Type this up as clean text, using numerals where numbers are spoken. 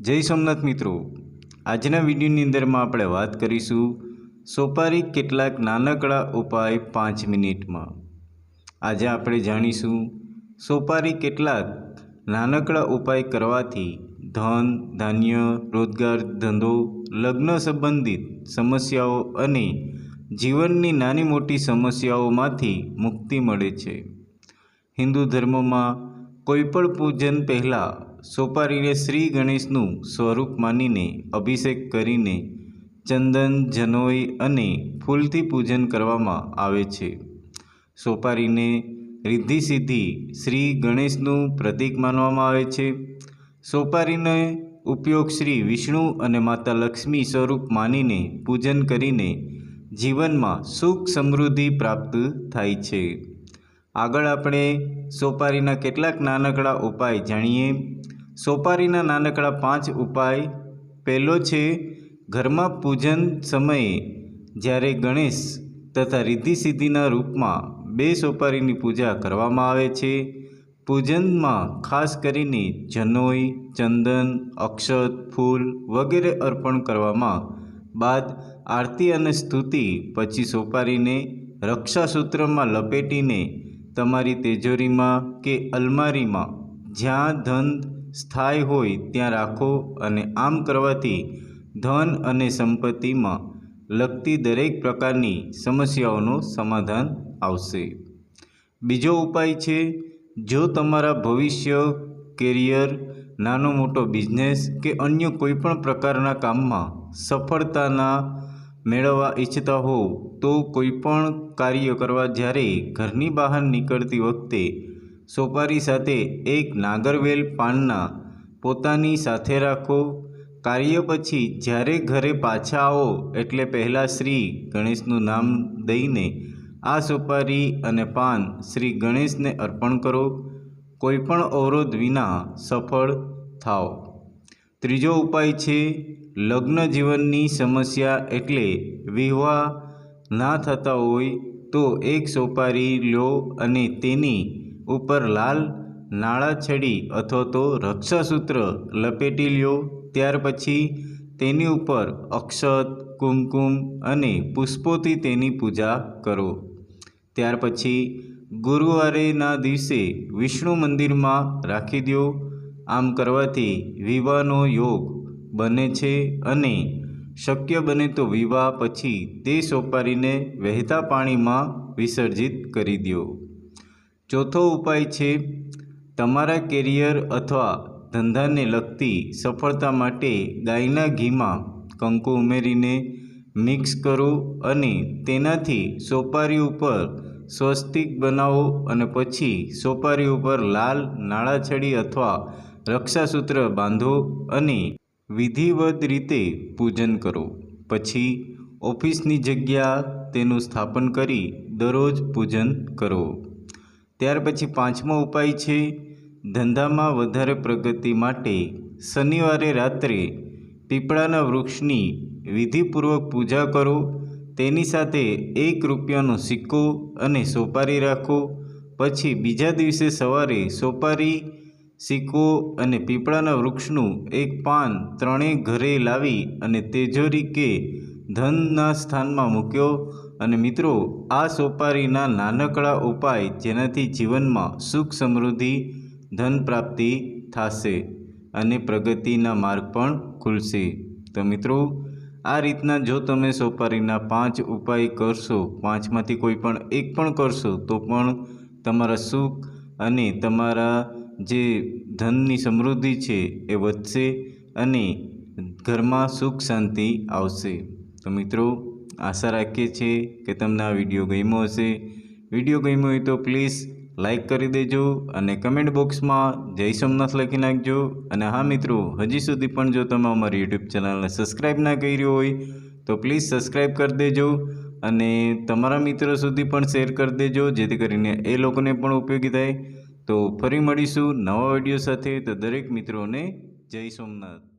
જય સોમનાથ મિત્રો, આજના વિડીયોની અંદરમાં આપણે વાત કરીશું સોપારી કેટલાક નાનકડા ઉપાય 5 મિનિટમાં। આજે આપણે જાણીશું સોપારી કેટલાક નાનકડા ઉપાય કરવાથી ધન, ધાન્ય, રોજગાર, ધંધો, લગ્ન સંબંધિત સમસ્યાઓ અને જીવનની નાની મોટી સમસ્યાઓમાંથી મુક્તિ મળે છે। હિન્દુ ધર્મમાં કોઈપણ પૂજન પહેલાં સોપારીને શ્રી ગણેશનું સ્વરૂપ માનીને અભિષેક કરીને ચંદન, જનોઈ અને ફૂલથી પૂજન કરવામાં આવે છે। સોપારીને રિદ્ધિ સિદ્ધિ શ્રી ગણેશનું પ્રતીક માનવામાં આવે છે। સોપારીનો ઉપયોગ શ્રી વિષ્ણુ અને માતા લક્ષ્મી સ્વરૂપ માનીને પૂજન કરીને જીવનમાં સુખ સમૃદ્ધિ પ્રાપ્ત થાય છે। આગળ આપણે સોપારીના કેટલાક નાનકડા ઉપાય જાણીએ। સોપારીના નાનકડા 5 ઉપાય। પહેલો છે, ઘરમાં પૂજન સમયે જ્યારે ગણેશ તથા રિદ્ધિ સિદ્ધિના રૂપમાં 2 સોપારીની પૂજા કરવામાં આવે છે। પૂજનમાં ખાસ કરીને જનોઈ, ચંદન, અક્ષત, ફૂલ વગેરે અર્પણ કરવામાં બાદ આરતી અને સ્તુતિ પછી સોપારીને રક્ષાસૂત્રમાં લપેટીને તમારી તિજોરીમાં કે અલમારીમાં જ્યાં ધન સ્થાય હોય ત્યાં રાખો અને આમ કરવાથી ધન અને સંપત્તિમાં લગતી દરેક પ્રકારની સમસ્યાઓનું સમાધાન આવશે। બીજો ઉપાય છે, જો તમારા ભવિષ્ય, કેરિયર, નાનો મોટો બિઝનેસ કે અન્ય કોઈપણ પ્રકારના કામમાં સફળતાના મેળવવા ઈચ્છતા હોવ તો કોઈપણ કાર્ય કરવા જ્યારે ઘરની બહાર નીકળતી વખતે સોપારી સાથે એક નાગરવેલ પાનના પોતાની સાથે રાખો। કાર્ય પછી જ્યારે ઘરે પાછા આવો એટલે પહેલાં શ્રી ગણેશનું નામ દઈને આ સોપારી અને પાન શ્રી ગણેશને અર્પણ કરો। કોઈપણ અવરોધ વિના સફળ થાઓ। ત્રીજો ઉપાય છે, લગ્ન જીવનની સમસ્યા એટલે વિવાહ ના થતા હોય તો એક સોપારી લો અને તેની ઉપર લાલ નાળા છડી અથવા તો રક્ષાસૂત્ર લપેટી લ્યો। ત્યાર પછી તેની ઉપર અક્ષત, કુમકુમ અને પુષ્પોથી તેની પૂજા કરો। ત્યાર પછી ગુરુવારેના દિવસે વિષ્ણુ મંદિરમાં રાખી દો। આમ કરવાથી વિવાહનો યોગ બને છે અને શક્ય બને તો વિવાહ પછી તે સોપારીને વહેતા પાણીમાં વિસર્જિત કરી દો। ચોથો ઉપાય છે, તમારા કેરિયર અથવા ધંધાને લગતી સફળતા માટે ગાયના ઘીમાં કંકુ ઉમેરીને મિક્સ કરો અને તેનાથી સોપારી ઉપર સ્વસ્તિક બનાવો અને પછી સોપારી ઉપર લાલ નાળા છડી અથવા રક્ષાસૂત્ર બાંધો અને વિધિવત રીતે પૂજન કરો। પછી ઓફિસની જગ્યા તેનું સ્થાપન કરી દરરોજ પૂજન કરો। ત્યાર પછી 5મો ઉપાય છે, ધંધામાં વધારે પ્રગતિ માટે શનિવારે રાત્રે પીપળાના વૃક્ષની વિધિપૂર્વક પૂજા કરો। તેની સાથે 1 રૂપિયાનો સિક્કો અને સોપારી રાખો। પછી બીજા દિવસે સવારે સોપારી, સિક્કો અને પીપળાના વૃક્ષનું એક પાન ત્રણેય ઘરે લાવી અને તિજોરી કે ધનના સ્થાનમાં મૂક્યો। અને મિત્રો, આ સોપારીના નાનકડા ઉપાય જેનાથી જીવનમાં સુખ સમૃદ્ધિ, ધન પ્રાપ્તિ થશે અને પ્રગતિના માર્ગ પણ ખુલશે। તો મિત્રો, આ રીતના જો તમે સોપારીના 5 ઉપાય કરશો, 5માંથી કોઈ પણ એક પણ કરશો તો પણ તમારા સુખ અને તમારા જે ધનની સમૃદ્ધિ છે એ વધશે અને ઘરમાં સુખ શાંતિ આવશે। તો મિત્રો, આશા રાખીએ છીએ કે તમને આ વિડીયો ગમ્યો હશે। વિડીયો ગમ્યો હોય તો પ્લીઝ લાઈક કરી દેજો અને કમેન્ટ બોક્સમાં જય સોમનાથ લખી નાખજો। અને હા મિત્રો, હજી સુધી પણ જો તમે અમારી યુટ્યુબ ચેનલને સબસ્ક્રાઈબ ના કરી હોય તો પ્લીઝ સબસ્ક્રાઈબ કરી દેજો અને તમારા મિત્રો સુધી પણ શેર કરી દેજો જેથી કરીને એ લોકોને પણ ઉપયોગી થાય। તો ફરી મળીશું નવા વિડીયો સાથે। તો દરેક મિત્રોને જય સોમનાથ।